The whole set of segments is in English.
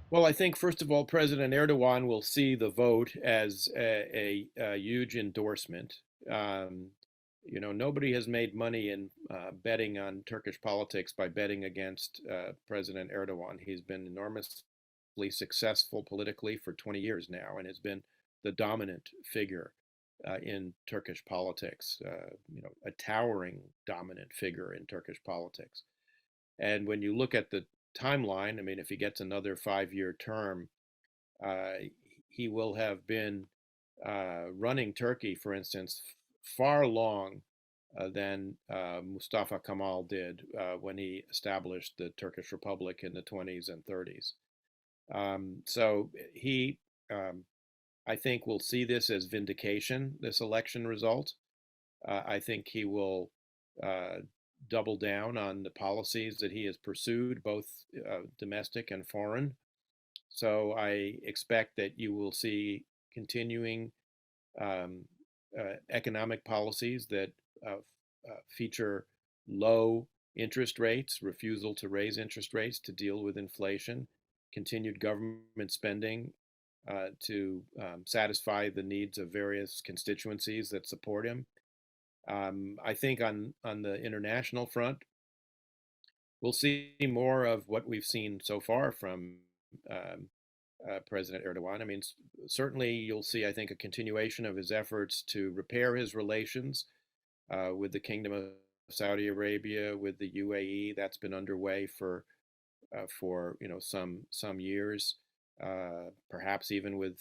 Well, I think first of all, President Erdogan will see the vote as a huge endorsement. Um, Nobody has made money in betting on Turkish politics by betting against President Erdogan. He's been enormously successful politically for 20 years now and has been the dominant figure in Turkish politics, a towering dominant figure in Turkish politics. And when you look at the timeline, I mean, if he gets another 5-year term, uh, he will have been running Turkey, for instance, far long than Mustafa Kemal did when he established the Turkish Republic in the 20s and 30s. So he, I think, will see this as vindication, this election result. I think he will uh, double down on the policies that he has pursued, both domestic and foreign. So I expect that you will see continuing um, economic policies that feature low interest rates, refusal to raise interest rates to deal with inflation, continued government spending to satisfy the needs of various constituencies that support him. I think on the international front, we'll see more of what we've seen so far from um, President Erdogan. I mean, certainly you'll see, I think, a continuation of his efforts to repair his relations with the Kingdom of Saudi Arabia, with the UAE. That's been underway for some years, perhaps even with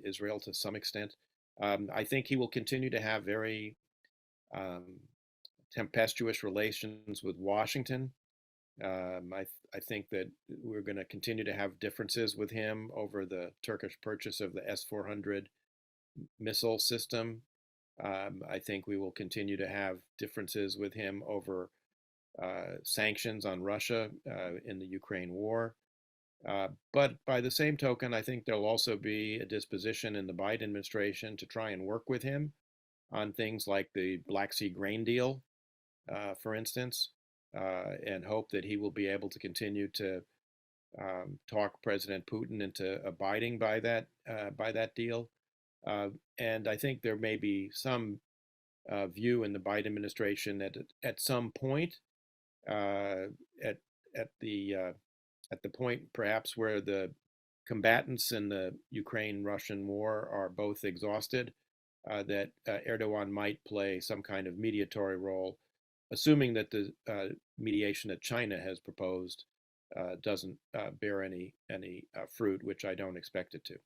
Israel to some extent. I think he will continue to have very um, tempestuous relations with Washington. I think that we're going to continue to have differences with him over the Turkish purchase of the S-400 missile system. I think we will continue to have differences with him over sanctions on Russia in the Ukraine war. But by the same token, I think there'll also be a disposition in the Biden administration to try and work with him on things like the Black Sea grain deal, for instance, and hope that he will be able to continue to talk President Putin into abiding by that deal. Uh, and I think there may be some view in the Biden administration that at some point, uh, at at the uh, at the point perhaps where the combatants in the Ukraine-Russian war are both exhausted, that Erdogan might play some kind of mediatory role, assuming that the mediation that China has proposed doesn't bear any fruit, which I don't expect it to.